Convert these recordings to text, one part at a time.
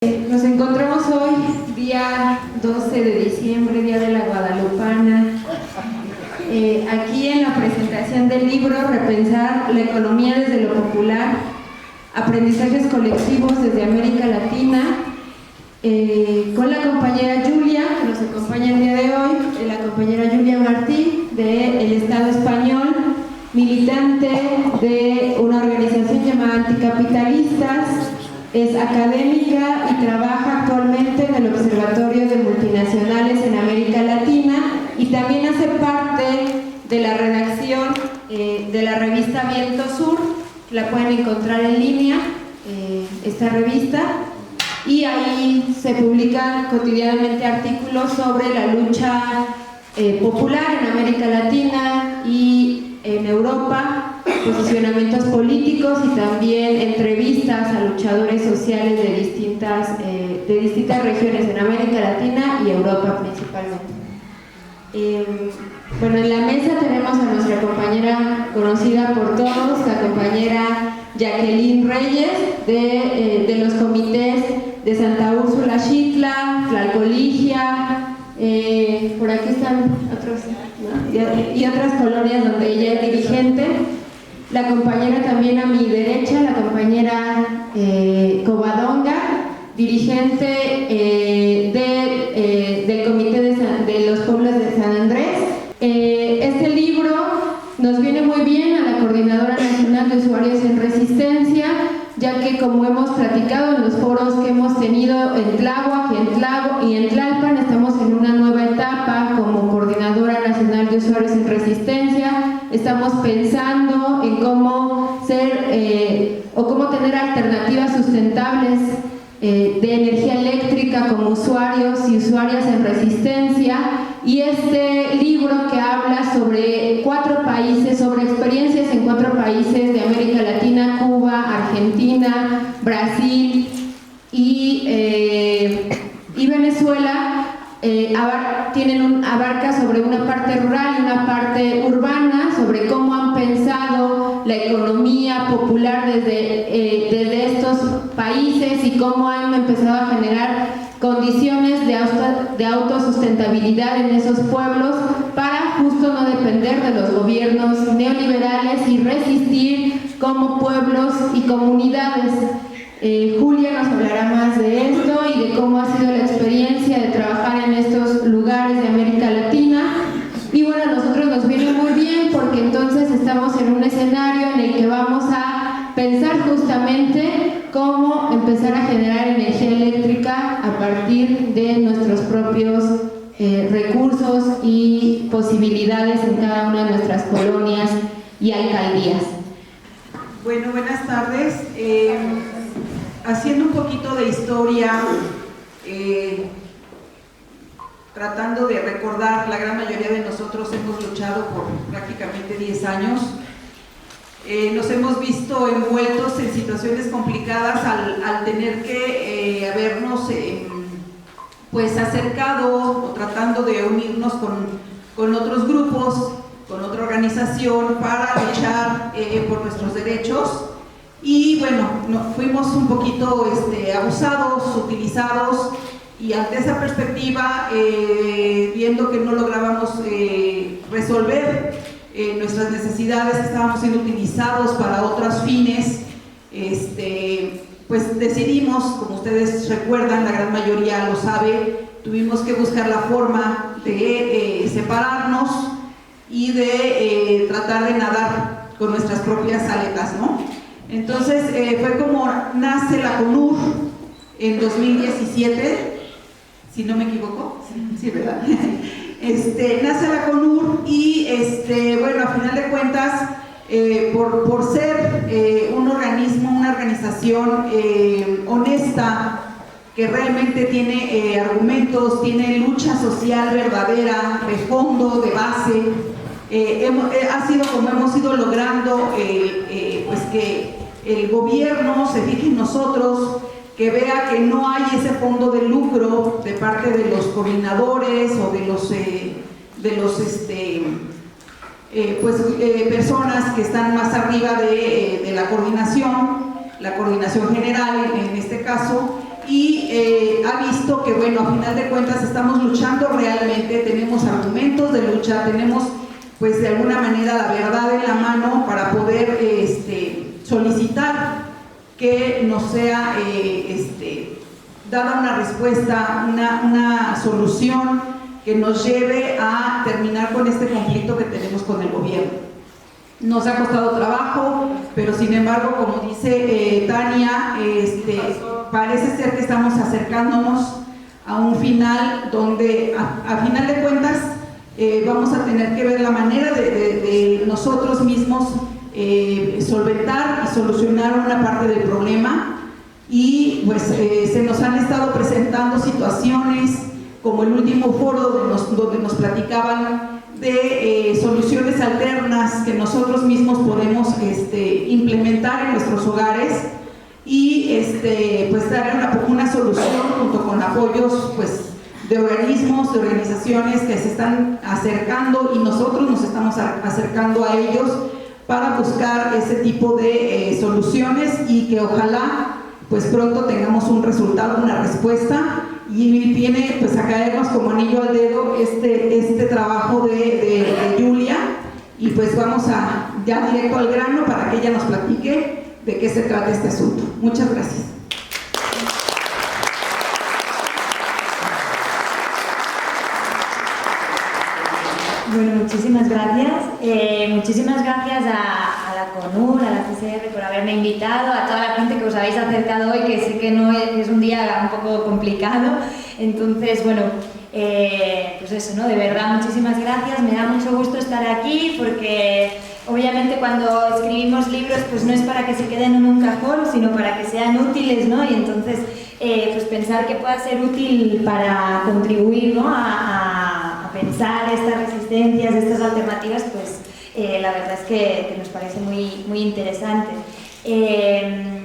Nos encontramos hoy, día 12 de diciembre, Día de la Guadalupana, aquí en la presentación del libro Repensar la economía desde lo popular, aprendizajes colectivos desde América Latina, con la compañera Julia, que nos acompaña el día de hoy, la compañera Julia Martí, del Estado español, militante de una organización llamada Anticapitalistas. Es académica y trabaja actualmente en el Observatorio de Multinacionales en América Latina y también hace parte de la redacción de la revista Viento Sur. La pueden encontrar en línea, esta revista, y ahí se publican cotidianamente artículos sobre la lucha popular en América Latina y en Europa, posicionamientos políticos y también entrevistas a luchadores sociales de distintas regiones en América Latina y Europa principalmente. Bueno, en la mesa tenemos a nuestra compañera conocida por todos, la compañera Jacqueline Reyes de los comités de Santa Úrsula Xitla, Tlalcoligia, por aquí están otros, ¿no? y otras colonias donde ella es dirigente. La compañera también a mi derecha, la compañera Covadonga, dirigente del Comité de los Pueblos de San Andrés. Este libro nos viene muy bien a la Coordinadora Nacional de Usuarios en Resistencia, ya que, como hemos platicado en los foros que hemos tenido en Tláhuac y en Tlalpan, estamos en una nueva etapa como Coordinadora Nacional de Usuarios en Resistencia. Estamos pensando en cómo cómo tener alternativas sustentables de energía eléctrica como usuarios y usuarias en resistencia, y este libro que habla sobre 4 países, sobre experiencias en 4 países de América Latina: Cuba, Argentina, Brasil y Venezuela. Abarca sobre una parte rural y una parte urbana, sobre cómo han pensado la economía popular desde estos países y cómo han empezado a generar condiciones de autosustentabilidad en esos pueblos para justo no depender de los gobiernos neoliberales y resistir como pueblos y comunidades. Julia nos hablará más de esto y de cómo ha sido la experiencia de trabajar en estos lugares de América Latina. Y bueno, a nosotros nos viene muy bien porque entonces estamos en un escenario en el que vamos a pensar justamente cómo empezar a generar energía eléctrica a partir de nuestros propios recursos y posibilidades en cada una de nuestras colonias y alcaldías. Bueno, buenas tardes. Haciendo un poquito de historia, tratando de recordar, la gran mayoría de nosotros hemos luchado por prácticamente 10 años. Nos hemos visto envueltos en situaciones complicadas al tener que habernos pues acercado o tratando de unirnos con otros grupos, con otra organización para luchar por nuestros derechos. Y bueno, fuimos un poquito abusados, utilizados, y ante esa perspectiva, viendo que no lográbamos resolver nuestras necesidades, estábamos siendo utilizados para otros fines, pues decidimos, como ustedes recuerdan, la gran mayoría lo sabe, tuvimos que buscar la forma de separarnos y de tratar de nadar con nuestras propias aletas, ¿no? Entonces fue como nace la CONUR en 2017, si no me equivoco, sí, ¿verdad? Nace la CONUR y bueno, a final de cuentas, por ser un organismo, una organización honesta, que realmente tiene argumentos, tiene lucha social verdadera, de fondo, de base, ha sido como hemos ido logrando pues que el gobierno se fije en nosotros, que vea que no hay ese fondo de lucro de parte de los coordinadores o de los personas que están más arriba de la coordinación general en este caso, y ha visto que, bueno, a final de cuentas estamos luchando realmente, tenemos argumentos de lucha, tenemos pues de alguna manera la verdad en la mano para poder solicitar que nos sea dada una respuesta, una solución que nos lleve a terminar con este conflicto que tenemos con el gobierno. Nos ha costado trabajo, pero sin embargo, como dice Tania, parece ser que estamos acercándonos a un final donde a final de cuentas vamos a tener que ver la manera de nosotros mismos solventar y solucionar una parte del problema. Y pues se nos han estado presentando situaciones como el último foro donde nos platicaban de soluciones alternas que nosotros mismos podemos implementar en nuestros hogares y pues dar una solución junto con apoyos pues de organismos, de organizaciones que se están acercando y nosotros nos estamos acercando a ellos para buscar ese tipo de soluciones y que ojalá pues pronto tengamos un resultado, una respuesta, y viene pues a caernos como anillo al dedo este trabajo de Julia, y pues vamos ya directo al grano para que ella nos platique de qué se trata este asunto. Muchas gracias. Bueno, muchísimas gracias. Muchísimas gracias a la CONUR, a la CSR por haberme invitado, a toda la gente que os habéis acercado hoy, que sé que no es un día un poco complicado. Entonces, bueno, pues eso, ¿no? De verdad, muchísimas gracias. Me da mucho gusto estar aquí porque obviamente cuando escribimos libros pues no es para que se queden en un cajón, sino para que sean útiles, ¿no? Y entonces, pues pensar que pueda ser útil para contribuir, ¿no? a pensar estas resistencias, estas alternativas, pues la verdad es que nos parece muy interesante.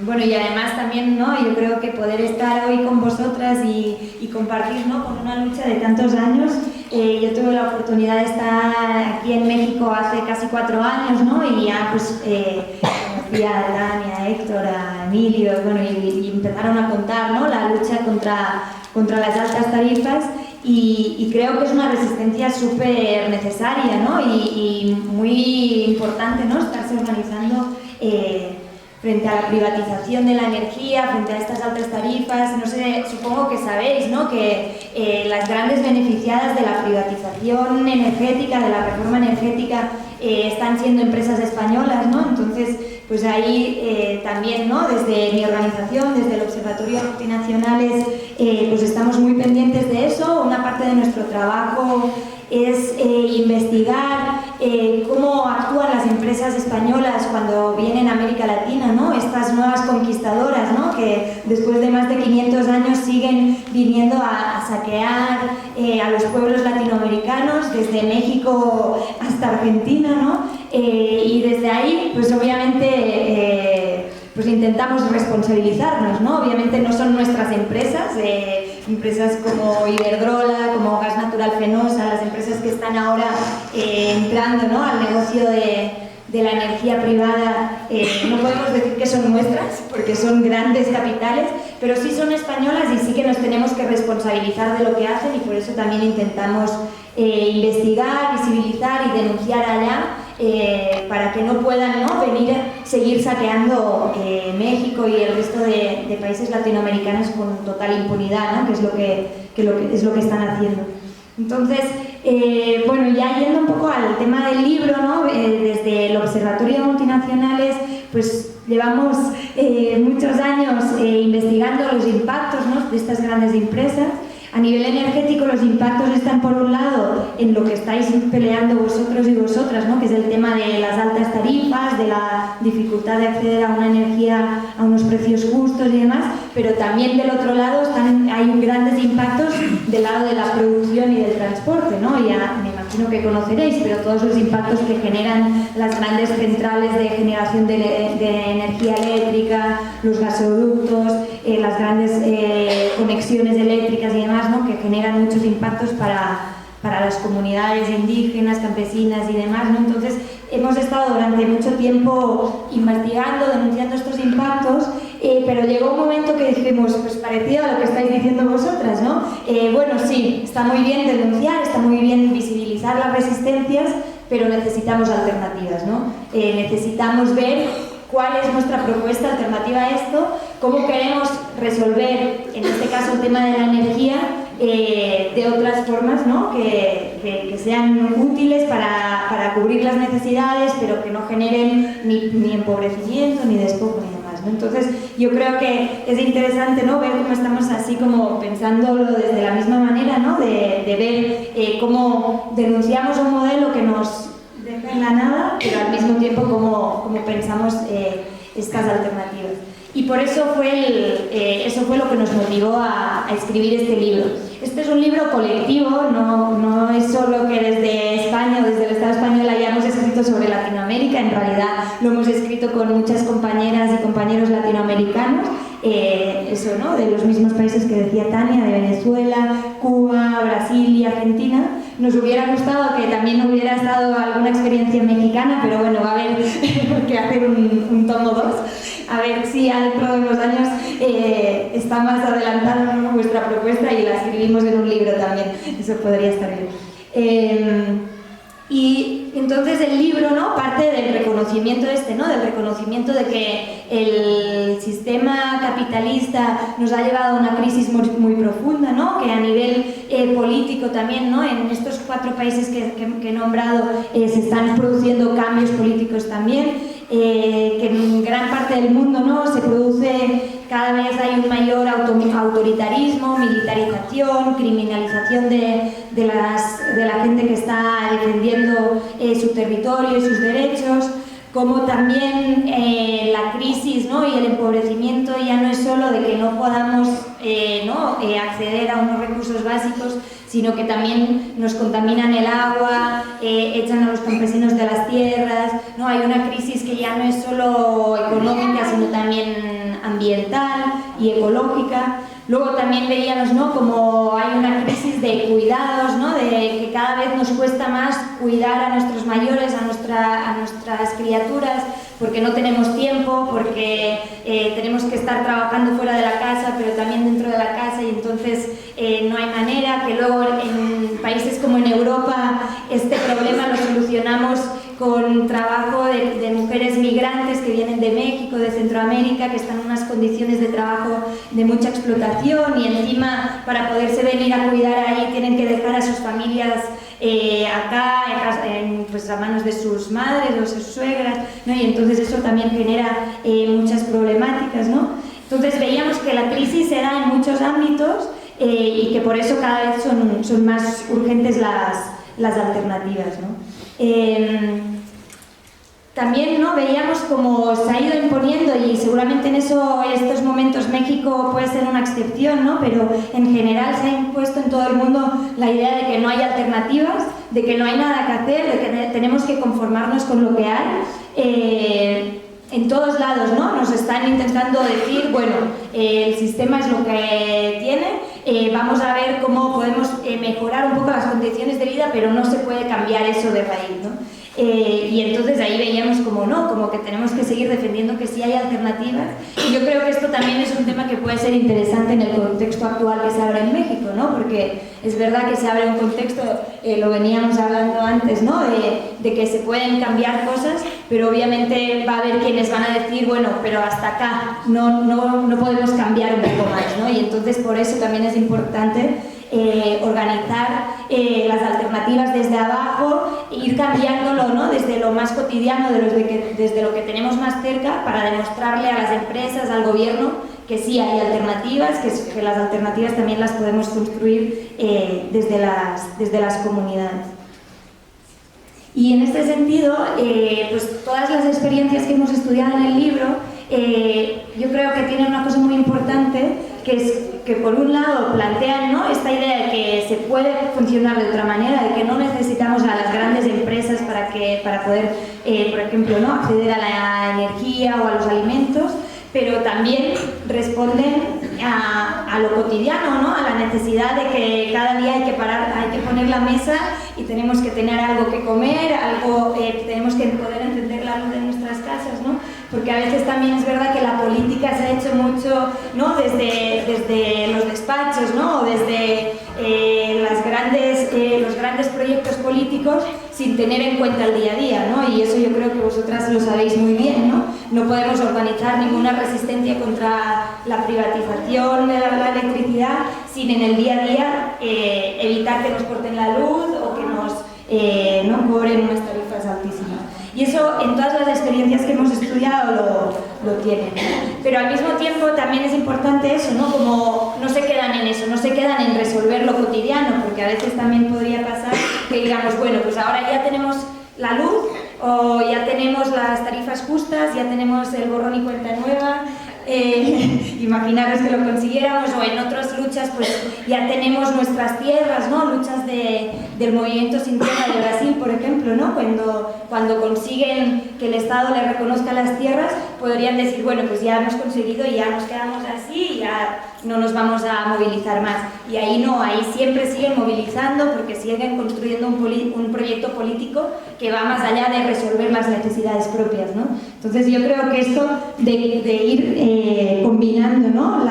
Bueno, y además también, ¿no? Yo creo que poder estar hoy con vosotras y compartir, ¿no? Con una lucha de tantos años. Yo tuve la oportunidad de estar aquí en México hace casi 4 años, ¿no? Y ya pues conocí a Tania, a Héctor, a Emilio, bueno, y empezaron a contar, ¿no? La lucha contra las altas tarifas. Y creo que es una resistencia súper necesaria, ¿no? Y muy importante, ¿no? Estarse organizando frente a la privatización de la energía, frente a estas altas tarifas. No sé, supongo que sabéis, ¿no? Que las grandes beneficiadas de la privatización energética, de la reforma energética, están siendo empresas españolas, ¿no? Entonces, pues ahí también, ¿no? Desde mi organización, desde el Observatorio de Multinacionales, pues estamos muy pendientes de eso. Una parte de nuestro trabajo es investigar cómo actúan las empresas españolas cuando vienen a América Latina, ¿no? Estas nuevas conquistadoras, ¿no? Que después de más de 500 años siguen viniendo a saquear a los pueblos latinoamericanos, desde México hasta Argentina, ¿no? Y desde ahí, pues obviamente pues intentamos responsabilizarnos, ¿no? Obviamente no son nuestras empresas, empresas como Iberdrola, como Gas Natural Fenosa, las empresas que están ahora entrando, ¿no? Al negocio de la energía privada, no podemos decir que son nuestras, porque son grandes capitales, pero sí son españolas y sí que nos tenemos que responsabilizar de lo que hacen, y por eso también intentamos investigar, visibilizar y denunciar allá, para que no puedan, ¿no? venir a seguir saqueando México y el resto de países latinoamericanos con total impunidad, ¿no? que es lo que están haciendo. Entonces, bueno, ya yendo un poco al tema del libro, ¿no? Desde el Observatorio de Multinacionales, pues llevamos muchos años investigando los impactos, ¿no? de estas grandes empresas. A nivel energético, los impactos están por un lado en lo que estáis peleando vosotros y vosotras, ¿no? que es el tema de las altas tarifas, de la dificultad de acceder a una energía a unos precios justos y demás, pero también del otro lado hay grandes impactos del lado de la producción y del transporte, ¿no? Ya me imagino que conoceréis, pero todos los impactos que generan las grandes centrales de generación de energía eléctrica, los gasoductos, las grandes conexiones eléctricas y demás, ¿no? que generan muchos impactos para las comunidades indígenas, campesinas y demás, ¿no? Entonces hemos estado durante mucho tiempo investigando, denunciando estos impactos, pero llegó un momento que dijimos, pues parecido a lo que estáis diciendo vosotras, ¿no? Bueno, sí, está muy bien denunciar, está muy bien visibilizar las resistencias, pero necesitamos alternativas, ¿no? Necesitamos ver cuál es nuestra propuesta alternativa a esto, cómo queremos resolver, en este caso, el tema de la energía de otras formas, ¿no? que sean útiles para cubrir las necesidades, pero que no generen ni empobrecimiento, ni despojo, ni demás, ¿no? Entonces, yo creo que es interesante, ¿no? Ver cómo estamos así como pensándolo desde la misma manera, ¿no? de ver cómo denunciamos un modelo que nos deja en la nada, pero al mismo tiempo cómo pensamos estas alternativas. Y por eso eso fue lo que nos motivó a escribir este libro. Este es un libro colectivo, no es solo que desde España o desde el Estado español hayamos escrito sobre Latinoamérica, en realidad lo hemos escrito con muchas compañeras y compañeros latinoamericanos, eso, ¿no? De los mismos países que decía Tania, de Venezuela, Cuba, Brasil y Argentina. Nos hubiera gustado que también hubiera estado alguna experiencia mexicana, pero bueno, va a haber que hacer un tomo 2, a ver si dentro de unos años está más adelantada, ¿no?, vuestra propuesta y la escribimos en un libro también, eso podría estar bien. Y entonces el libro, ¿no?, parte del reconocimiento ¿no?, del reconocimiento de que el sistema capitalista nos ha llevado a una crisis muy profunda, ¿no?, que a nivel político también, ¿no?, en estos 4 países que he nombrado se están produciendo cambios políticos también, que en gran parte del mundo, ¿no?, se produce, cada vez hay un mayor autoritarismo, militarización, criminalización de la gente que está defendiendo su territorio y sus derechos, como también la crisis, ¿no?, y el empobrecimiento ya no es solo de que no podamos acceder a unos recursos básicos, sino que también nos contaminan el agua, echan a los campesinos de las tierras, ¿no? Hay una crisis que ya no es solo económica, sino también ambiental y ecológica. Luego también veíamos, ¿no?, como hay una crisis de cuidados, ¿no?, de que cada vez nos cuesta más cuidar a nuestros mayores, a nuestras criaturas, porque no tenemos tiempo, porque tenemos que estar trabajando fuera de la casa, pero también dentro de la casa, y entonces no hay manera, que luego en países como en Europa este problema lo solucionamos con trabajo de mujeres migrantes que vienen de México, de Centroamérica, que están en unas condiciones de trabajo de mucha explotación, y encima para poderse venir a cuidar ahí tienen que dejar a sus familias acá, pues a manos de sus madres o sus suegras, ¿no? Y entonces eso también genera muchas problemáticas, ¿no? Entonces veíamos que la crisis se da en muchos ámbitos y que por eso cada vez son más urgentes las alternativas, ¿no? También, ¿no?, veíamos cómo se ha ido imponiendo, y seguramente en estos momentos México puede ser una excepción, ¿no?, pero en general se ha impuesto en todo el mundo la idea de que no hay alternativas, de que no hay nada que hacer, de que tenemos que conformarnos con lo que hay. En todos lados, ¿no?, nos están intentando decir, bueno, el sistema es lo que tiene, vamos a ver cómo podemos mejorar un poco las condiciones de vida, pero no se puede cambiar eso de raíz, ¿no? Y entonces ahí veíamos como que tenemos que seguir defendiendo que sí hay alternativas, y yo creo que esto también es un tema que puede ser interesante en el contexto actual que se abre en México, ¿no?, porque es verdad que se abre un contexto, lo veníamos hablando antes, ¿no?, de que se pueden cambiar cosas, pero obviamente va a haber quienes van a decir, bueno, pero hasta acá no podemos cambiar un poco más, ¿no? Y entonces por eso también es importante organizar las alternativas desde abajo, ir cambiándolo, ¿no?, desde lo más cotidiano, desde lo que tenemos más cerca, para demostrarle a las empresas, al gobierno, que sí hay alternativas, que las alternativas también las podemos construir desde las comunidades. Y en este sentido, pues todas las experiencias que hemos estudiado en el libro, yo creo que tienen una cosa muy importante, que es que por un lado plantean, ¿no?, esta idea de que se puede funcionar de otra manera, de que no necesitamos a las grandes empresas para poder, por ejemplo, ¿no?, acceder a la energía o a los alimentos, pero también responden a lo cotidiano, ¿no?, a la necesidad de que cada día hay que poner la mesa y tenemos que tener algo que comer, tenemos que poder encender la luz de nuestras casas, ¿no? porque a veces también es verdad que la política se ha hecho mucho, ¿no? desde los despachos, ¿no? O desde los grandes proyectos políticos, sin tener en cuenta el día a día, ¿no? Y eso yo creo que vosotras lo sabéis muy bien, ¿no? No podemos organizar ninguna resistencia contra la privatización de la electricidad sin en el día a día evitar que nos corten la luz o que nos no cobren unas tarifas altísimas. Y eso en todas las experiencias que hemos estudiado lo tienen. Pero al mismo tiempo también es importante eso, ¿no? Como no se quedan en eso, no se quedan en resolver lo cotidiano, porque a veces también podría pasar que digamos, bueno, pues ahora ya tenemos la luz, o ya tenemos las tarifas justas, ya tenemos el borrón y cuenta nueva, imaginaros que lo consiguiéramos, o en otras luchas pues ya tenemos nuestras tierras, ¿no? Luchas del movimiento sin tierra de Brasil, por ejemplo, ¿no? Cuando consiguen que el Estado les reconozca las tierras, podrían decir, bueno, pues ya hemos conseguido y ya nos quedamos así y ya no nos vamos a movilizar más. Y ahí no, ahí siempre siguen movilizando porque siguen construyendo un proyecto político que va más allá de resolver las necesidades propias, ¿no? Entonces yo creo que esto de ir combinando, ¿no?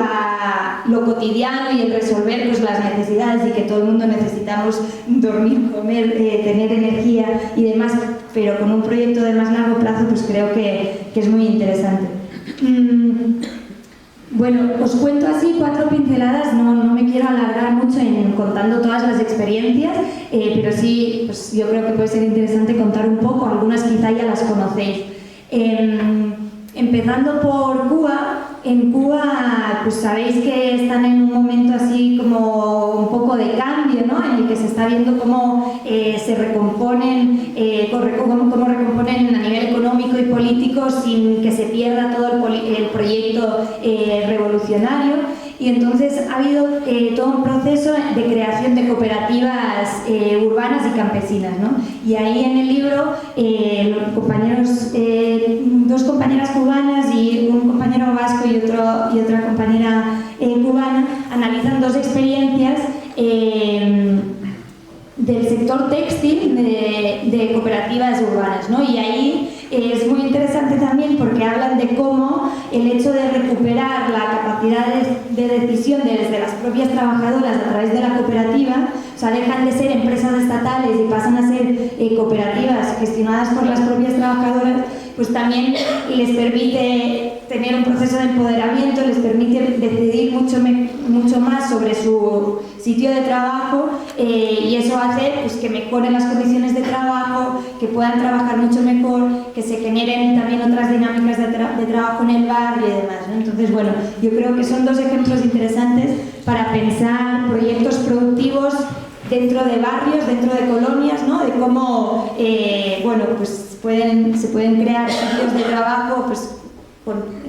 Lo cotidiano y el resolver pues, las necesidades, y que todo el mundo necesitamos dormir, comer, tener energía y demás, pero con un proyecto de más largo plazo, pues creo que es muy interesante. Bueno, os cuento así 4 pinceladas, no me quiero alargar mucho en contando todas las experiencias, pero sí, pues yo creo que puede ser interesante contar un poco, algunas quizá ya las conocéis. Empezando por Cuba. En Cuba, pues sabéis que están en un momento así como un poco de cambio, ¿no? En el que se está viendo cómo se recomponen, cómo recomponen a nivel económico y político sin que se pierda todo el proyecto revolucionario. Y entonces ha habido todo un proceso de creación de cooperativas urbanas y campesinas, ¿no? Y ahí en el libro los compañeros, 2 compañeras cubanas y un compañero vasco y otra compañera cubana analizan 2 experiencias del sector textil de cooperativas urbanas, ¿no? Y ahí es muy interesante también porque hablan de cómo el hecho de recuperar la capacidad de decisión desde las propias trabajadoras a través de la cooperativa, o sea, dejan de ser empresas estatales y pasan a ser cooperativas gestionadas por las propias trabajadoras, pues también les permite tener un proceso de empoderamiento, les permite decidir mucho más sobre su sitio de trabajo, y eso hace pues, que mejoren las condiciones de trabajo, que puedan trabajar mucho mejor, que se generen también otras dinámicas de trabajo en el barrio y demás, ¿no? Entonces, bueno, yo creo que son 2 ejemplos interesantes para pensar proyectos productivos dentro de barrios, dentro de colonias, ¿no? De cómo, bueno, pues se pueden crear sitios de trabajo, pues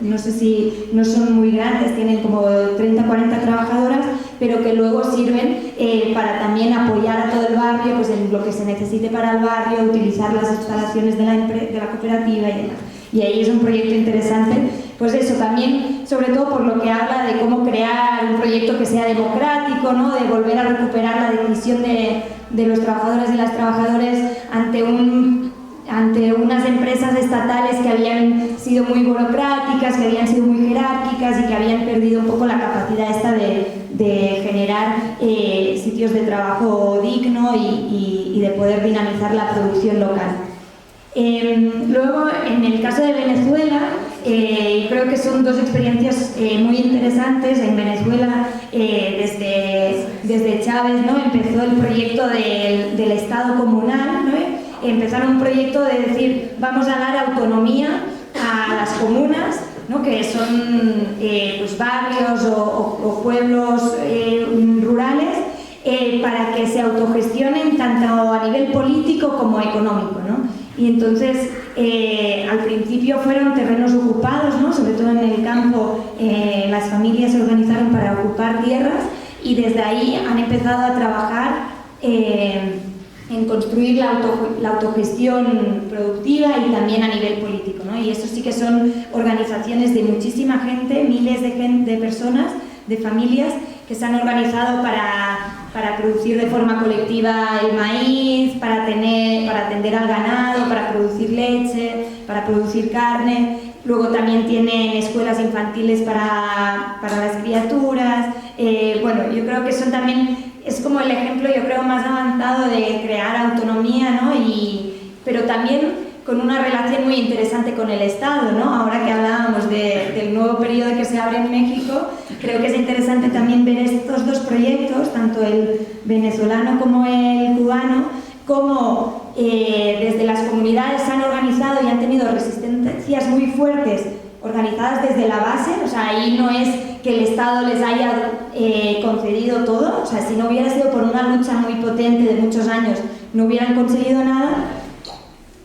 no sé si no son muy grandes, tienen como 30 o 40 trabajadoras, pero que luego sirven para también apoyar a todo el barrio, pues en lo que se necesite para el barrio, utilizar las instalaciones de la cooperativa y demás. Y ahí es un proyecto interesante, pues eso también, sobre todo por lo que habla de cómo crear un proyecto que sea democrático, ¿no? De volver a recuperar la decisión de los trabajadores y las trabajadoras ante unas empresas estatales que habían sido muy burocráticas, que habían sido muy jerárquicas y que habían perdido un poco la capacidad esta de generar sitios de trabajo digno y de poder dinamizar la producción local. Luego, en el caso de Venezuela, creo que son 2 experiencias muy interesantes. En Venezuela, desde Chávez, ¿no? Empezó el proyecto del Estado comunal, ¿no? Empezaron un proyecto de decir, vamos a dar autonomía a las comunas, ¿no? Que son pues barrios o pueblos rurales, para que se autogestionen tanto a nivel político como económico, ¿no? Y entonces, al principio fueron terrenos ocupados, ¿no? Sobre todo en el campo, las familias se organizaron para ocupar tierras, y desde ahí han empezado a trabajar en construir la autogestión productiva y también a nivel político, ¿no? Y eso sí que son organizaciones de muchísima gente, miles de personas, de familias, que se han organizado para producir de forma colectiva el maíz, para atender al ganado, para producir leche, para producir carne, luego también tienen escuelas infantiles para las criaturas. Bueno, yo creo que son también, es como el ejemplo, yo creo, más avanzado de crear autonomía, ¿no? Pero también con una relación muy interesante con el Estado, ¿no? Ahora que hablábamos del nuevo periodo que se abre en México, creo que es interesante también ver estos dos proyectos, tanto el venezolano como el cubano, cómo desde las comunidades se han organizado y han tenido resistencias muy fuertes, organizadas desde la base. O sea, ahí no es que el Estado les haya concedido todo, o sea, si no hubiera sido por una lucha muy potente de muchos años, no hubieran conseguido nada.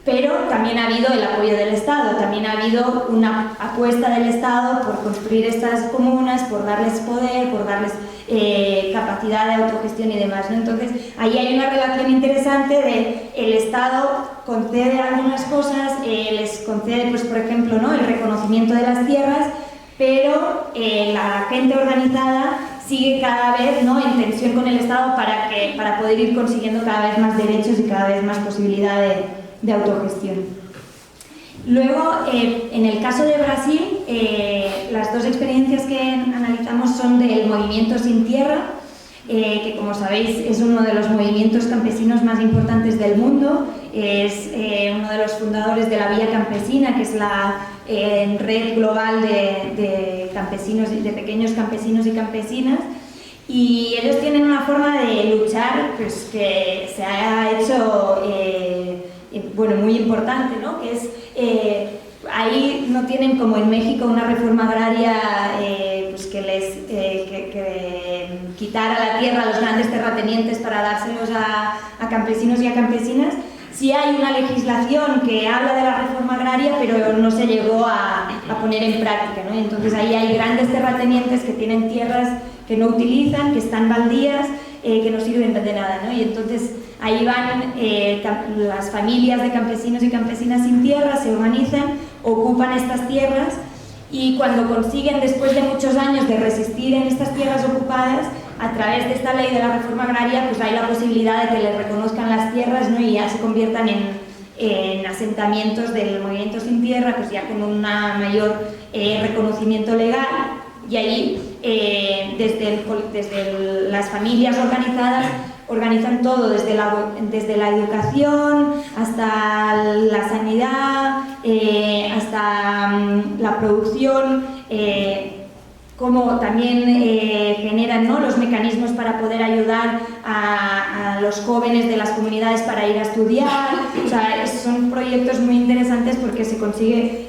Pero también ha habido el apoyo del Estado, también ha habido una apuesta del Estado por construir estas comunas, por darles poder, por darles capacidad de autogestión y demás, ¿no? Entonces, ahí hay una relación interesante de el Estado concede algunas cosas, les concede, pues, por ejemplo, ¿no?, el reconocimiento de las tierras, pero la gente organizada sigue cada vez, ¿no?, en tensión con el Estado para poder ir consiguiendo cada vez más derechos y cada vez más posibilidad de autogestión. Luego, en el caso de Brasil, las dos experiencias que analizamos son del movimiento Sin Tierra, que, como sabéis, es uno de los movimientos campesinos más importantes del mundo. Es uno de los fundadores de la Vía Campesina, que es la red global de campesinos, de pequeños campesinos y campesinas. Y ellos tienen una forma de luchar, pues, que se ha hecho bueno, muy importante, ¿no? Que es, ahí no tienen, como en México, una reforma agraria pues que quitara la tierra a los grandes terratenientes para dárselos a campesinos y a campesinas. Sí hay una legislación que habla de la reforma agraria, pero no se llegó a poner en práctica, ¿no? Entonces ahí hay grandes terratenientes que tienen tierras que no utilizan, que están baldías, que no sirven de nada, ¿no? Y entonces ahí van las familias de campesinos y campesinas sin tierra, se organizan, ocupan estas tierras, y cuando consiguen, después de muchos años de resistir en estas tierras ocupadas, a través de esta ley de la reforma agraria, pues hay la posibilidad de que les reconozcan las tierras, ¿no?, y ya se conviertan en asentamientos del movimiento Sin Tierra, pues ya con un mayor reconocimiento legal. Y ahí, desde las familias organizadas, organizan todo, desde la educación hasta la sanidad, hasta la producción, como también generan, ¿no?, los mecanismos para poder ayudar a los jóvenes de las comunidades para ir a estudiar. O sea, son proyectos muy interesantes porque se consigue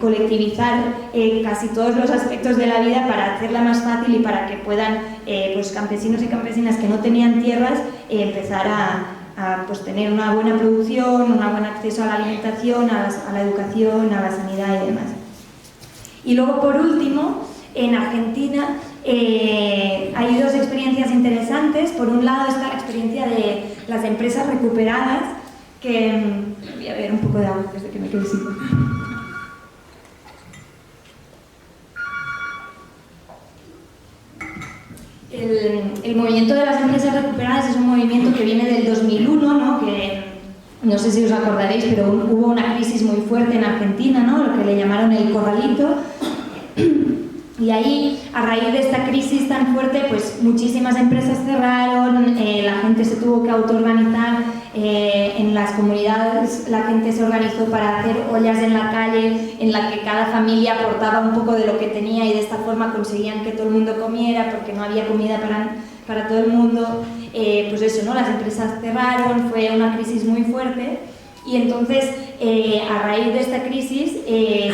colectivizar casi todos los aspectos de la vida para hacerla más fácil y para que puedan, pues, campesinos y campesinas que no tenían tierras empezar a pues, tener una buena producción, un buen acceso a la alimentación, a la educación, a la sanidad y demás. Y luego, por último, en Argentina hay dos experiencias interesantes. Por un lado está la experiencia de las empresas recuperadas, que voy a ver un poco de agua desde que me quede sin voz. El movimiento de las empresas recuperadas es un movimiento que viene del 2001, ¿no?, que no sé si os acordaréis, pero hubo una crisis muy fuerte en Argentina, ¿no?, lo que le llamaron el corralito. Y ahí, a raíz de esta crisis tan fuerte, pues muchísimas empresas cerraron, la gente se tuvo que autoorganizar, en las comunidades la gente se organizó para hacer ollas en la calle, en la que cada familia aportaba un poco de lo que tenía, y de esta forma conseguían que todo el mundo comiera, porque no había comida para todo el mundo. Pues eso, ¿no?, las empresas cerraron, fue una crisis muy fuerte. Y entonces, a raíz de esta crisis,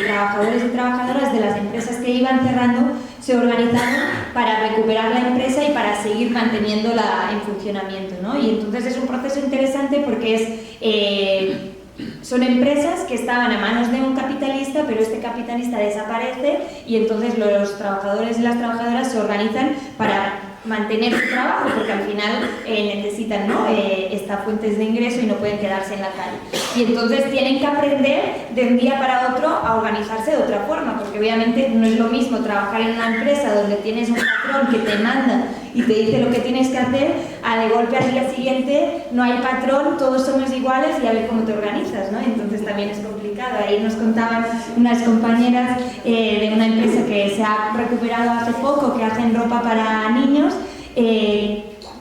trabajadores y trabajadoras de las empresas que iban cerrando se organizaron para recuperar la empresa y para seguir manteniéndola en funcionamiento, ¿no? Y entonces es un proceso interesante porque son empresas que estaban a manos de un capitalista, pero este capitalista desaparece, y entonces los trabajadores y las trabajadoras se organizan para mantener su trabajo, porque al final necesitan, ¿no?, estas fuentes de ingreso y no pueden quedarse en la calle. Y entonces tienen que aprender de un día para otro a organizarse de otra forma, porque obviamente no es lo mismo trabajar en una empresa donde tienes un patrón que te manda y te dice lo que tienes que hacer, de golpe al día siguiente no hay patrón, todos somos iguales y a ver cómo te organizas, ¿no? Entonces también es complicado. Ahí nos contaban unas compañeras de una empresa que se ha recuperado hace poco, que hacen ropa para niños,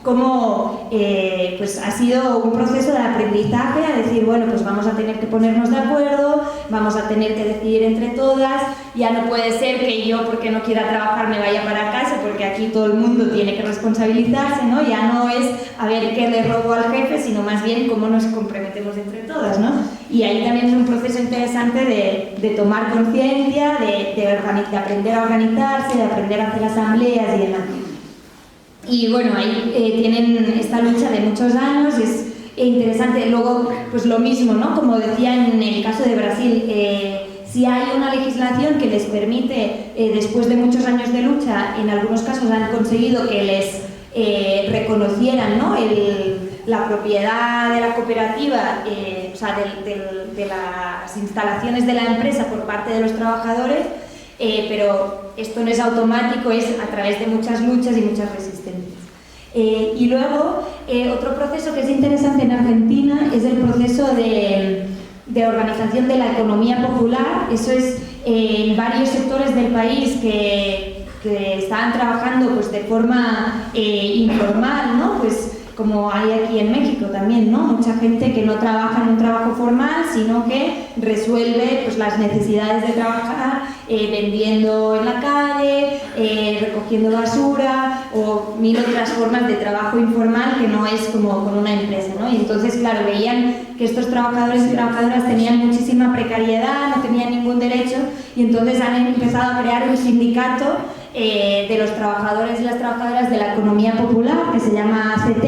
cómo pues ha sido un proceso de aprendizaje, a decir, bueno, pues vamos a tener que ponernos de acuerdo, vamos a tener que decidir entre todas, ya no puede ser que yo, porque no quiera trabajar, me vaya para casa, porque aquí todo el mundo tiene que responsabilizarse, ¿no? Ya no es a ver qué le robo al jefe, sino más bien cómo nos comprometemos entre todas, ¿no? Y ahí también es un proceso interesante de tomar conciencia, de aprender a organizarse, de aprender a hacer asambleas y demás. Y bueno, ahí tienen esta lucha de muchos años y es interesante. Luego, pues lo mismo, ¿no? Como decía en el caso de Brasil, si hay una legislación que les permite, después de muchos años de lucha, en algunos casos han conseguido que les reconocieran, ¿no? La propiedad de la cooperativa, o sea, de las instalaciones de la empresa por parte de los trabajadores, pero esto no es automático, es a través de muchas luchas y muchas resistencias. Y luego, otro proceso que es interesante en Argentina es el proceso de organización de la economía popular. Eso es en varios sectores del país que estaban trabajando pues, de forma informal, ¿no? Pues, como hay aquí en México también, ¿no? Mucha gente que no trabaja en un trabajo formal, sino que resuelve pues, las necesidades de trabajar vendiendo en la calle, recogiendo basura o mil otras formas de trabajo informal que no es como con una empresa, ¿no? Y entonces, claro, veían que estos trabajadores y trabajadoras tenían muchísima precariedad, no tenían ningún derecho y entonces han empezado a crear un sindicato de los trabajadores y las trabajadoras de la economía popular que se llama ACT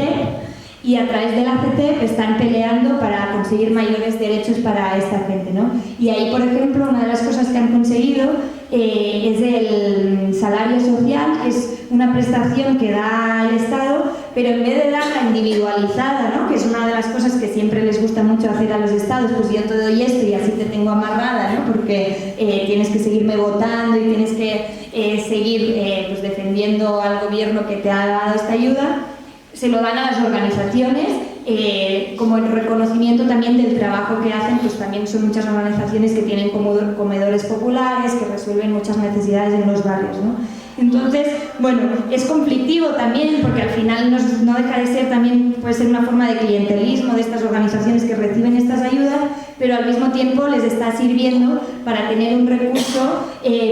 y a través de la ACT están peleando para conseguir mayores derechos para esta gente, ¿no? Y ahí, por ejemplo, una de las cosas que han conseguido es el salario social, que es una prestación que da el Estado, pero en vez de darla individualizada, ¿no? Que es una de las cosas que siempre les gusta mucho hacer a los Estados, pues yo te doy esto y así te tengo amarrada, ¿no? Porque tienes que seguirme votando y tienes que seguir pues defendiendo al gobierno que te ha dado esta ayuda. Se lo dan a las organizaciones como el reconocimiento también del trabajo que hacen, pues también son muchas organizaciones que tienen comedores populares, que resuelven muchas necesidades en los barrios, ¿no? Entonces, bueno, es conflictivo también porque al final no deja de ser también, puede ser una forma de clientelismo de estas organizaciones que reciben estas ayudas, pero al mismo tiempo les está sirviendo para tener un recurso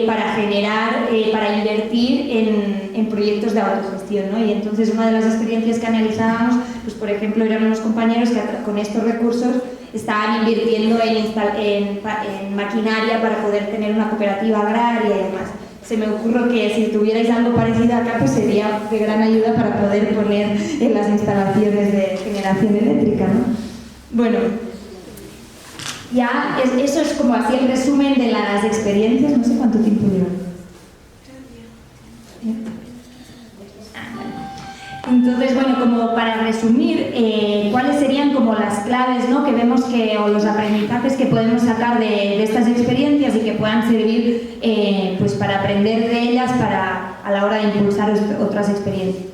para generar, para invertir en proyectos de autogestión, ¿no? Y entonces una de las experiencias que analizábamos, pues por ejemplo eran unos compañeros que con estos recursos estaban invirtiendo en maquinaria para poder tener una cooperativa agraria y demás. Se me ocurre que si tuvierais algo parecido acá, pues sería de gran ayuda para poder poner en las instalaciones de generación eléctrica, ¿no? Bueno, ya eso es como así el resumen de las experiencias. No sé cuánto tiempo llevan. Entonces, bueno, como para resumir, ¿cuáles serían como las claves, ¿no? Que vemos o los aprendizajes que podemos sacar de estas experiencias y que puedan servir pues para aprender de ellas a la hora de impulsar otras experiencias?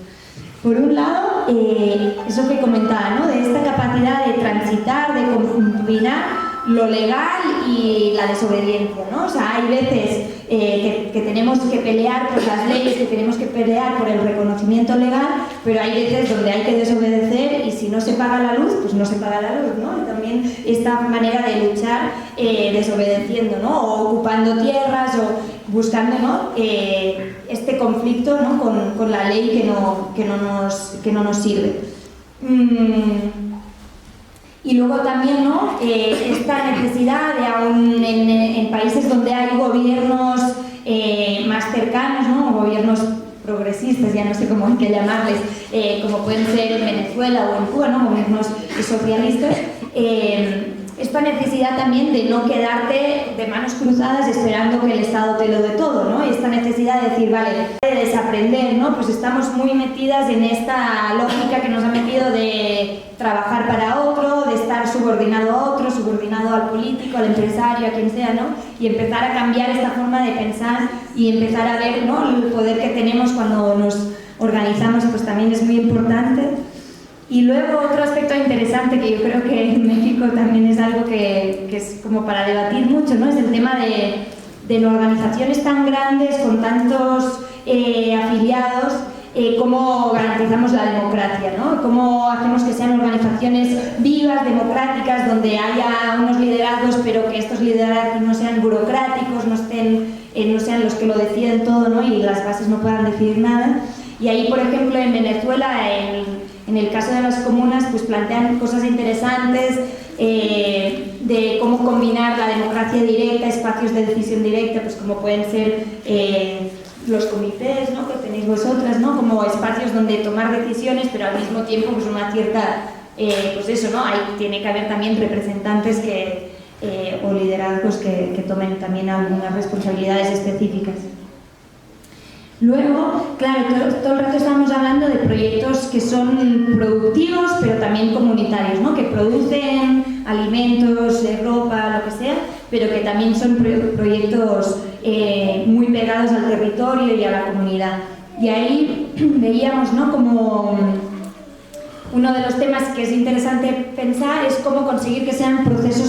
Por un lado, eso que comentaba, ¿no? De esta capacidad de transitar, de combinar lo legal y la desobediencia, ¿no? O sea, hay veces que tenemos que pelear por las leyes, que tenemos que pelear por el reconocimiento legal, pero hay veces donde hay que desobedecer y si no se paga la luz, pues no se paga la luz, ¿no? Y también esta manera de luchar desobedeciendo, ¿no? O ocupando tierras o buscando, ¿no? Este conflicto, ¿no? con la ley que no nos sirve. Y luego también, ¿no? Esta necesidad de aún en países donde hay gobiernos más cercanos, ¿no? Gobiernos progresistas, ya no sé cómo hay que llamarles, como pueden ser en Venezuela o en Cuba, ¿no? Gobiernos socialistas, esta necesidad también de no quedarte de manos cruzadas esperando que el Estado te lo dé todo, ¿no? Esta necesidad de decir, vale, de desaprender, ¿no? Pues estamos muy metidas en esta lógica que nos ha metido de trabajar para otro, de estar subordinado a otro, subordinado al político, al empresario, a quien sea, ¿no? Y empezar a cambiar esta forma de pensar y empezar a ver, ¿no? El poder que tenemos cuando nos organizamos, pues también es muy importante. Y luego otro aspecto interesante que yo creo que en México también es algo que es como para debatir mucho, ¿no? Es el tema de organizaciones tan grandes con tantos afiliados, cómo garantizamos la democracia, ¿no? Cómo hacemos que sean organizaciones vivas, democráticas, donde haya unos liderazgos, pero que estos liderazgos no sean burocráticos, no sean los que lo deciden todo, ¿no? Y las bases no puedan decidir nada. Y ahí, por ejemplo, en Venezuela, en el caso de las comunas, pues plantean cosas interesantes de cómo combinar la democracia directa, espacios de decisión directa, pues como pueden ser los comités, ¿no? Que tenéis vosotras, ¿no? Como espacios donde tomar decisiones, pero al mismo tiempo pues una cierta, pues eso, ¿no? Ahí tiene que haber también representantes o liderazgos que tomen también algunas responsabilidades específicas. Luego, claro, todo el rato estamos hablando de proyectos que son productivos, pero también comunitarios, ¿no? Que producen alimentos, ropa, lo que sea, pero que también son proyectos muy pegados al territorio y a la comunidad. Y ahí veíamos, ¿no? Como uno de los temas que es interesante pensar es cómo conseguir que sean procesos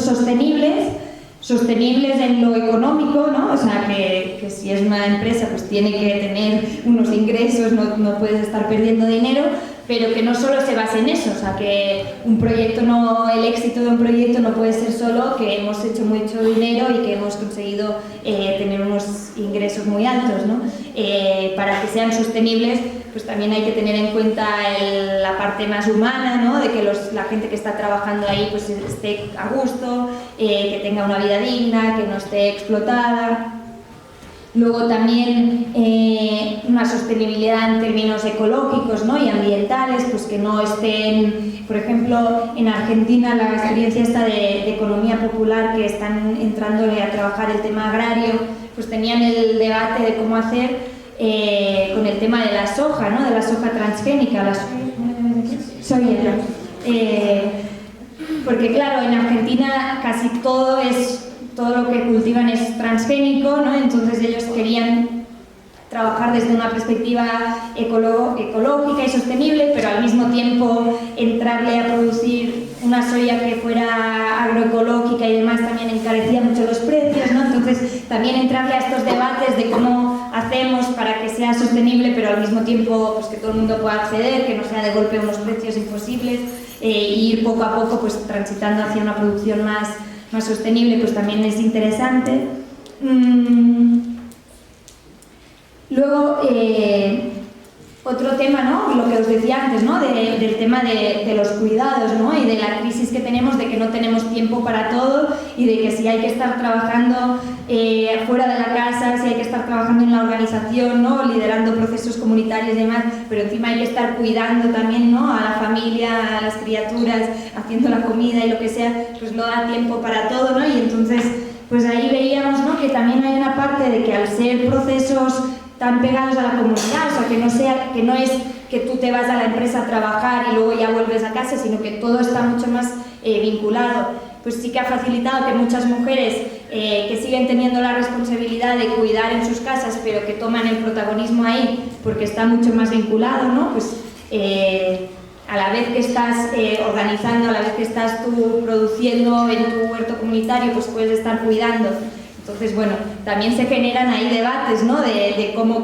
sostenibles en lo económico, ¿no? O sea, que si es una empresa pues tiene que tener unos ingresos, no puedes estar perdiendo dinero, pero que no solo se base en eso, o sea, que el éxito de un proyecto no puede ser solo que hemos hecho mucho dinero y que hemos conseguido tener unos ingresos muy altos, ¿no? Para que sean sostenibles, pues también hay que tener en cuenta la parte más humana, ¿no? De que la gente que está trabajando ahí pues esté a gusto, que tenga una vida digna, que no esté explotada. Luego también una sostenibilidad en términos ecológicos, ¿no? Y ambientales, pues que no estén, por ejemplo, en Argentina la experiencia esta de economía popular, que están entrándole a trabajar el tema agrario, pues tenían el debate de cómo hacer con el tema de la soja, ¿no? De la soja transgénica, soya. Porque claro, en Argentina casi todo lo que cultivan es transgénico, ¿no? Entonces ellos querían trabajar desde una perspectiva ecológica y sostenible, pero al mismo tiempo entrarle a producir una soya que fuera agroecológica y demás también encarecía mucho los precios, ¿no? Entonces también entrarle a estos debates de cómo hacemos para que sea sostenible, pero al mismo tiempo pues, que todo el mundo pueda acceder, que no sea de golpe unos precios imposibles, e ir poco a poco pues, transitando hacia una producción más sostenible, pues también es interesante. Luego, otro tema, ¿no? Lo que os decía antes, ¿no? Del tema de los cuidados, ¿no? Y de la crisis que tenemos, de que no tenemos tiempo para todo y de que si hay que estar trabajando fuera de la casa, si hay que estar trabajando en la organización, ¿no? Liderando procesos comunitarios y demás, pero encima hay que estar cuidando también, ¿no? A la familia, a las criaturas, haciendo la comida y lo que sea, pues no da tiempo para todo, ¿no? Y entonces, pues ahí veíamos, ¿no? Que también hay una parte de que al ser procesos tan pegados a la comunidad, o sea, que no es que tú te vas a la empresa a trabajar y luego ya vuelves a casa, sino que todo está mucho más vinculado, pues sí que ha facilitado que muchas mujeres que siguen teniendo la responsabilidad de cuidar en sus casas, pero que toman el protagonismo ahí, porque está mucho más vinculado, ¿no? Pues a la vez que estás organizando, a la vez que estás tú produciendo en tu huerto comunitario, pues puedes estar cuidando. Entonces, bueno, también se generan ahí debates, ¿no? de cómo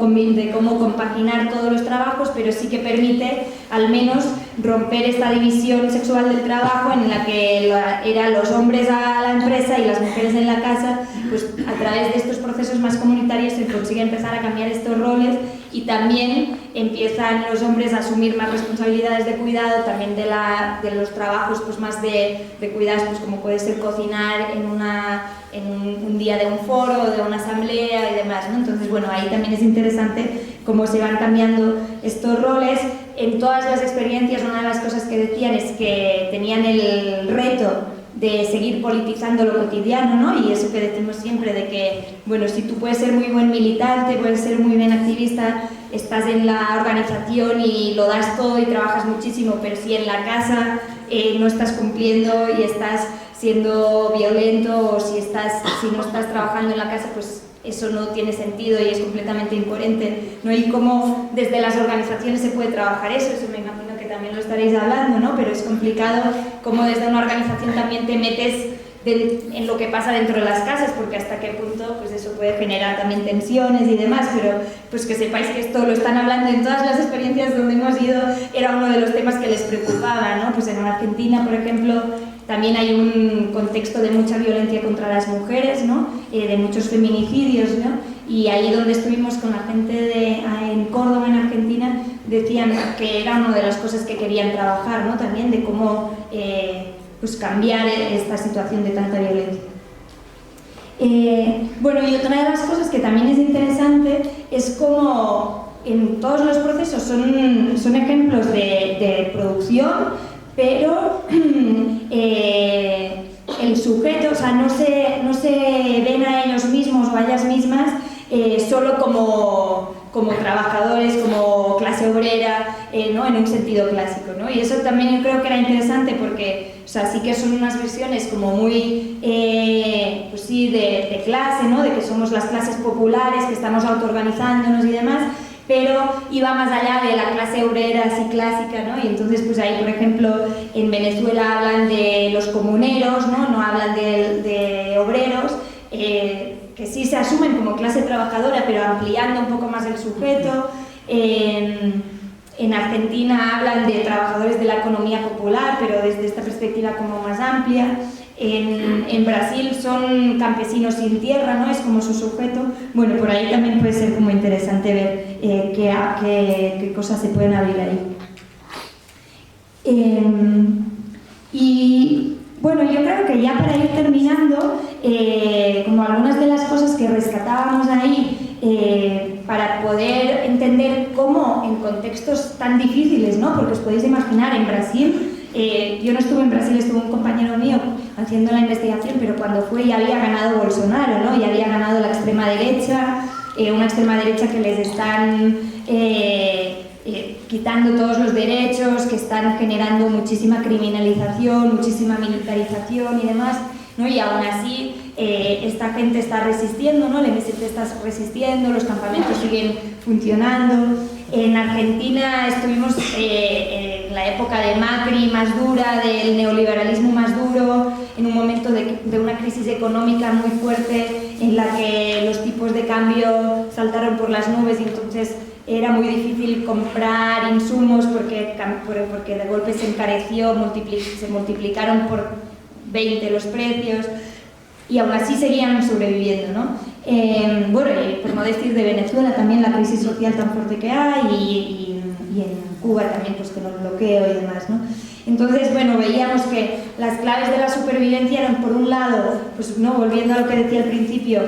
compaginar todos los trabajos, pero sí que permite al menos romper esta división sexual del trabajo en la que eran los hombres a la empresa y las mujeres en la casa, pues a través de estos procesos más comunitarios se consigue empezar a cambiar estos roles y también empiezan los hombres a asumir más responsabilidades de cuidado, también de los trabajos pues más de cuidados, pues como puede ser cocinar en un día de un foro o de una asamblea y demás, ¿no? Entonces, bueno, ahí también es interesante cómo se van cambiando estos roles. En todas las experiencias, una de las cosas que decían es que tenían el reto de seguir politizando lo cotidiano, ¿no? Y eso que decimos siempre de que, bueno, si tú puedes ser muy buen militante, puedes ser muy buen activista, estás en la organización y lo das todo y trabajas muchísimo, pero si en la casa no estás cumpliendo y estás siendo violento o si no estás trabajando en la casa, pues eso no tiene sentido y es completamente incoherente, ¿no? Y cómo desde las organizaciones se puede trabajar eso me imagino que también lo estaréis hablando, ¿no? Pero es complicado cómo desde una organización también te metes en lo que pasa dentro de las casas, porque hasta qué punto pues eso puede generar también tensiones y demás, pero pues que sepáis que esto lo están hablando en todas las experiencias donde hemos ido, era uno de los temas que les preocupaba, ¿no? Pues en Argentina, por ejemplo, también hay un contexto de mucha violencia contra las mujeres, ¿no? De muchos feminicidios, ¿no? Y ahí donde estuvimos con la gente en Córdoba, en Argentina, decían que era una de las cosas que querían trabajar, ¿no? También de cómo pues cambiar esta situación de tanta violencia. Bueno, y otra de las cosas que también es interesante es cómo en todos los procesos son ejemplos de producción, pero el sujeto, o sea, no se ven a ellos mismos o a ellas mismas solo como trabajadores, como clase obrera, ¿no? En un sentido clásico, ¿no? Y eso también yo creo que era interesante porque, o sea, sí que son unas versiones como muy, pues sí, de clase, ¿no? De que somos las clases populares, que estamos autoorganizándonos y demás, pero iba más allá de la clase obrera así clásica, ¿no? Y entonces pues ahí, por ejemplo, en Venezuela hablan de los comuneros, ¿no? No hablan de obreros, que sí se asumen como clase trabajadora, pero ampliando un poco más el sujeto. En Argentina hablan de trabajadores de la economía popular, pero desde esta perspectiva como más amplia. En Brasil son campesinos sin tierra, ¿no? Es como su sujeto. Bueno, por ahí también puede ser como interesante ver qué cosas se pueden abrir ahí. Y bueno, yo creo que ya para ir terminando, como algunas de las cosas que rescatábamos ahí, para poder entender cómo en contextos tan difíciles, ¿no? Porque os podéis imaginar, en Brasil, yo no estuve en Brasil, estuvo un compañero mío haciendo la investigación, pero cuando fue ya había ganado Bolsonaro, ¿no? Ya había ganado la extrema derecha, una extrema derecha que les están quitando todos los derechos, que están generando muchísima criminalización, muchísima militarización y demás, ¿no? Y aún así esta gente está resistiendo, ¿no? El MST está resistiendo, los campamentos siguen funcionando. En Argentina estuvimos en la época de Macri más dura, del neoliberalismo más duro, en un momento de una crisis económica muy fuerte en la que los tipos de cambio saltaron por las nubes y entonces era muy difícil comprar insumos porque de golpe se encareció, se multiplicaron por 20 los precios y aún así seguían sobreviviendo, ¿no? Bueno, y por no decir de Venezuela también la crisis social tan fuerte que hay y en Cuba también pues con el bloqueo y demás, ¿no? Entonces, bueno, veíamos que las claves de la supervivencia eran, por un lado, pues no, volviendo a lo que decía al principio,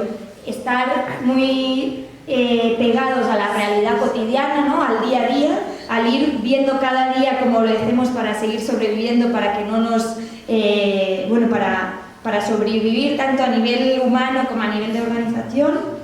estar muy pegados a la realidad cotidiana, ¿no? Al día a día, al ir viendo cada día cómo lo hacemos para seguir sobreviviendo, para que no nos, bueno, para sobrevivir tanto a nivel humano como a nivel de organización.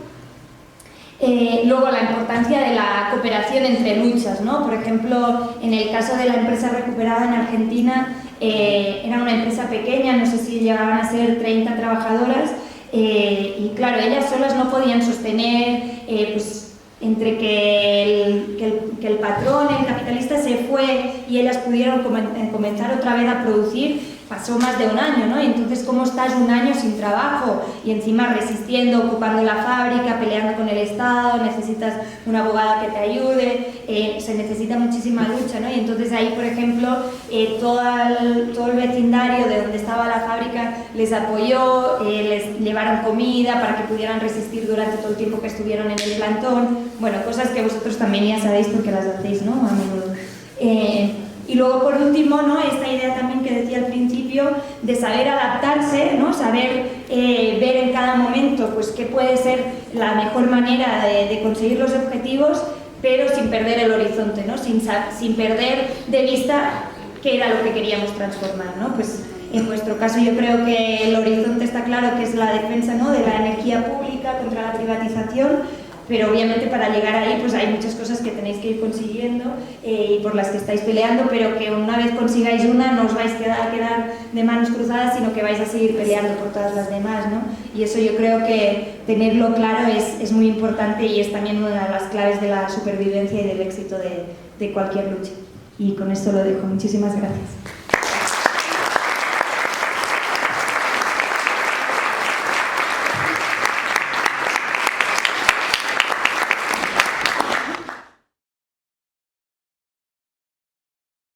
Luego la importancia de la cooperación entre luchas, ¿no? Por ejemplo, en el caso de la empresa recuperada en Argentina, era una empresa pequeña, no sé si llegaban a ser 30 trabajadoras, y claro, ellas solas no podían sostener, pues, entre que el patrón, el capitalista se fue y ellas pudieron comenzar otra vez a producir, pasó más de un año, ¿no? Y entonces, ¿cómo estás un año sin trabajo? Y encima resistiendo, ocupando la fábrica, peleando con el Estado, necesitas una abogada que te ayude, se necesita muchísima lucha, ¿no? Y entonces ahí, por ejemplo, todo el vecindario de donde estaba la fábrica les apoyó, les llevaron comida para que pudieran resistir durante todo el tiempo que estuvieron en el plantón. Bueno, cosas que vosotros también ya sabéis porque las hacéis, ¿no? A menudo. Y luego, por último, ¿no? Esta idea también que decía al principio de saber adaptarse, ¿no? Saber ver en cada momento pues, qué puede ser la mejor manera de conseguir los objetivos, pero sin perder el horizonte, ¿no? Sin perder de vista qué era lo que queríamos transformar, ¿no? Pues en vuestro caso yo creo que el horizonte está claro, que es la defensa, ¿no? De la energía pública contra la privatización, pero obviamente para llegar ahí pues hay muchas cosas que tenéis que ir consiguiendo y por las que estáis peleando, pero que una vez consigáis una no os vais a quedar de manos cruzadas, sino que vais a seguir peleando por todas las demás, ¿no? Y eso yo creo que tenerlo claro es muy importante y es también una de las claves de la supervivencia y del éxito de cualquier lucha. Y con esto lo dejo. Muchísimas gracias.